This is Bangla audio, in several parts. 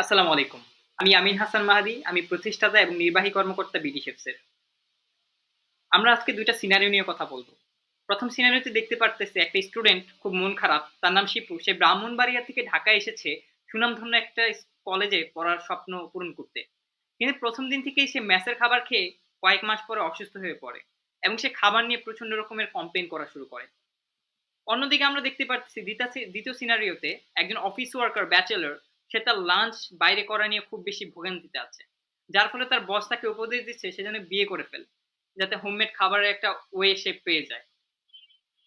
আসসালামু আলাইকুম। আমি আমিন হাসান মাহাদি। আমি প্রতিষ্ঠাতা এবং নির্বাহী কর্মকর্তা বিডি শেপসের। আমরা আজকে ২ টা সিনারিও নিয়ে কথা বলব। ১ম সিনারিওতে দেখতে পারতেছি একটা স্টুডেন্ট খুব মন খারাপ। তার নাম শিপু। সে ব্রাহ্মণবাড়িয়া থেকে ঢাকায় এসেছে সুনামধন্য একটা কলেজে পড়ার স্বপ্ন পূরণ করতে। কিন্তু ১ম দিন থেকেই সে মেসের খাবার খেয়ে কয়েক মাস পরে অসুস্থ হয়ে পড়ে এবং সে খাবার নিয়ে প্রচন্ড রকমের কমপ্লেইন করা শুরু করে। অন্যদিকে আমরা দেখতে পারতেছি দ্বিতীয় সিনারিওতে একজন অফিস ওয়ার্কার ব্যাচেলর সে তার লাঞ্চ বাইরে করা নিয়ে খুব বেশি ভোগান্তিতে আছে। যার ফলে তার বস তাকে উপদেশ দিচ্ছে সে যেন বিয়ে করে ফেলে। যাতে হোমমেড খাবারের একটা ওয়ে সে পেয়ে যায়।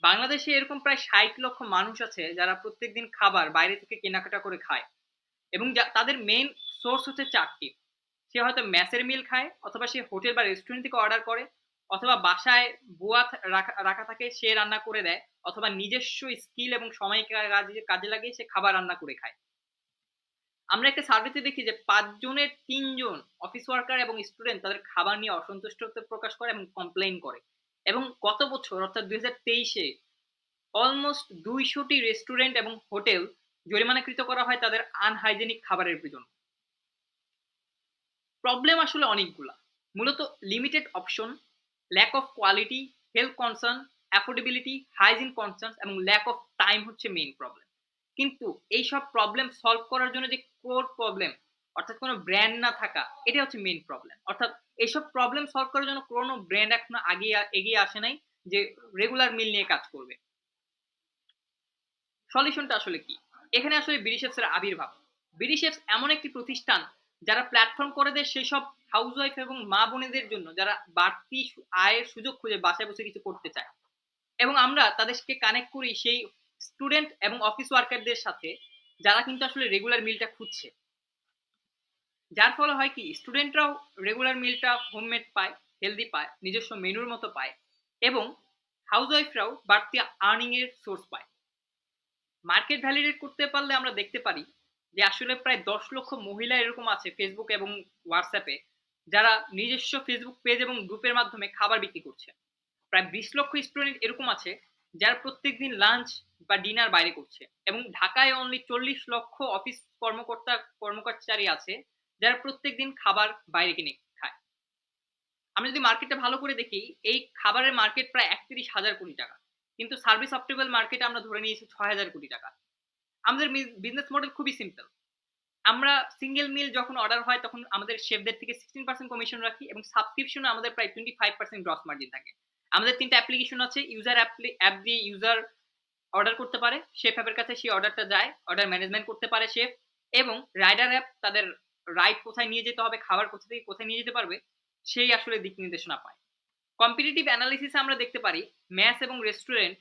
বাংলাদেশে এরকম প্রায় ৬০ লক্ষ মানুষ আছে যারা প্রত্যেকদিন খাবার বাইরে থেকে কেনাকাটা করে খায় এবং তাদের মেইন সোর্স হচ্ছে ৪ টি। সে হয়তো মেসের মিল খায়, অথবা সে হোটেল বা রেস্টুরেন্ট থেকে অর্ডার করে, অথবা বাসায় বুয়া রাখা থাকে সে রান্না করে দেয়, অথবা নিজস্ব স্কিল এবং সময় কাজে লাগিয়ে সে খাবার রান্না করে খায়। আমরা একটা সার্ভেতে দেখি যে ৫ জনের ৩ জন অফিস ওয়ার্কার এবং স্টুডেন্ট তাদের খাবার নিয়ে অসন্তুষ্টতা প্রকাশ করে এবং কমপ্লেইন করে। এবং গত বছর অর্থাৎ ২০২৩ এ অলমোস্ট ২০০ টি রেস্টুরেন্ট এবং হোটেল জরিমানাকৃত করা হয় তাদের আনহাইজেনিক খাবারের জন্য। প্রবলেম আসলে অনেকগুলা। মূলত limited option, lack of quality, health concern, affordability, hygiene concerns এবং ল্যাক অফ টাইম হচ্ছে মেইন প্রবলেম। কিন্তু এইসব প্রবলেম সলভ করার জন্য যে কোর প্রবলেম, অর্থাৎ কোনো ব্র্যান্ড না থাকা, এটাই হচ্ছে মেইন প্রবলেম। অর্থাৎ এইসব প্রবলেম সলভ করার জন্য কোনো ব্র্যান্ড এখনো এগিয়ে আসে নাই যে রেগুলার মিল নিয়ে কাজ করবে। সলিউশনটা আসলে কি? এখানে আসলে বিডি শেপসের আবির্ভাব। বিডি শেপস এমন একটি প্রতিষ্ঠান যারা প্ল্যাটফর্ম করে দেয় সেসব হাউসওয়াইফ এবং মা বোনেদের জন্য যারা বাড়তি আয়ের সুযোগ খুঁজে বাসায় বসে কিছু করতে চায়। এবং আমরা তাদেরকে কানেক্ট করি সেই স্টুডেন্ট এবং অফিস ওয়ার্কারদের সাথে যারা কিন্তু আসলে রেগুলার মিলটা খুঁজছে। যার ফলে হয় কি স্টুডেন্টরাও রেগুলার মিলটা হোমমেড পায়, হেলদি পায়, নিজস্ব মেনুর মতো পায় এবং হাউসওয়াইফরাও বাড়তি আর্নিং এর সোর্স পায়। মার্কেট ভ্যালিডেট করতে পারলে আমরা দেখতে পারি যে আসলে প্রায় ১০ লক্ষ মহিলা এরকম আছে ফেসবুক এবং হোয়াটসঅ্যাপে যারা নিজস্ব ফেসবুক পেজ এবং গ্রুপের মাধ্যমে খাবার বিক্রি করছে। প্রায় ২০ লক্ষ স্টুডেন্ট এরকম আছে যারা প্রত্যেকদিন লাঞ্চ বা ডিনার বাইরে করছে এবং ঢাকায় অনলি ৪০ লক্ষ অফিস কর্মচারী আছে যারা প্রত্যেকদিন খাবার বাইরে কিনে খায়। আমরা যদি মার্কেটটা ভালো করে দেখি, এই খাবারের মার্কেট প্রায় ৩১,০০০ কোটি টাকা। কিন্তু সার্ভিস অপ্টিবল মার্কেটে আমরা ধরে নিয়েছি ৬,০০০ কোটি টাকা। আমাদের বিজনেস মডেল খুবই সিম্পল। আমরা সিঙ্গেল মিল যখন অর্ডার হয় তখন আমাদের শেফদের থেকে 16% কমিশন রাখি এবং সাবস্ক্রিপশনে আমাদের প্রায় 25% গ্রস মার্জিন থাকে। আমাদের ৩ টা অ্যাপ্লিকেশন আছে। ইউজার অ্যাপ দিয়ে ইউজার অর্ডার করতে পারে। শেফ অ্যাপের কাছে সেই অর্ডারটা যায়। অর্ডার ম্যানেজমেন্ট করতে পারে শেফ এবং রাইডার অ্যাপ তাদের রাইড কোথায় নিয়ে যেতে হবে, খাবার কোথা থেকে কোথায় নিয়ে যেতে পারবে সেই আসলে দিক নির্দেশনা পায়। কম্পিটিটিভ অ্যানালিসিসে আমরা দেখতে পারি মেস এবং রেস্টুরেন্ট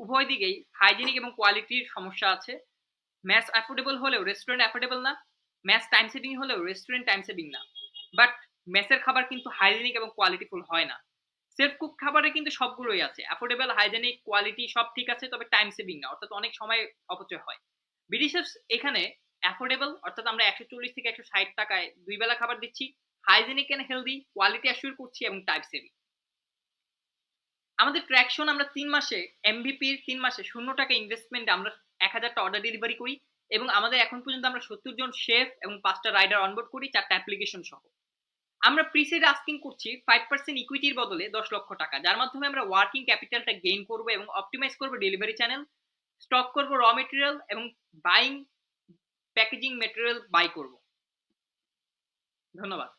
উভয় দিকেই হাইজিনিক এবং কোয়ালিটির সমস্যা আছে। মেস অ্যাফোর্ডেবল হলেও রেস্টুরেন্ট অ্যাফোর্ডেবল না। মেস টাইম সেভিং হলেও রেস্টুরেন্ট টাইম সেভিং না। বাট মেসের খাবার কিন্তু হাইজেনিক এবং কোয়ালিটিফুল হয় না। সেলফ কুক খাবারে কিন্তু সবগুলোই আছে। অ্যাফোর্ডেবল, হাইজেনিক, কোয়ালিটি সব ঠিক আছে, তবে টাইম সেভিং না। অর্থাৎ অনেক সময় অপচয় হয়। বিডি শেফস এখানে অ্যাফোর্ডেবল, অর্থাৎ আমরা ১৪০ থেকে ১৬০ টাকায় ২ বেলা খাবার দিচ্ছি। Hygienic and healthy, quality assure করছি এবং টাইম সেভিং। আমাদের ট্র্যাকশন আমরা ৩ মাসে এমভিপির ৩ মাসে ৳০ ইনভেস্টমেন্টে আমরা ১,০০০ টা অর্ডার ডেলিভারি করি এবং আমাদের এখন পর্যন্ত আমরা ৭০ জন শেফ এবং ৫ টা রাইডার অনবোর্ড করি ৪ টা অ্যাপ্লিকেশন সহ। আমরা প্রি-সেড আস্কিং করছি ৫% ইকুইটির বদলে ৳১০ লক্ষ টাকা, যার মাধ্যমে আমরা ওয়ার্কিং ক্যাপিটালটা গেইন করব এবং অপটিমাইজ করব ডেলিভারি চ্যানেল, স্টক করব র মেটেরিয়াল এবং বাইং প্যাকেজিং মেটেরিয়াল বাই করব। ধন্যবাদ।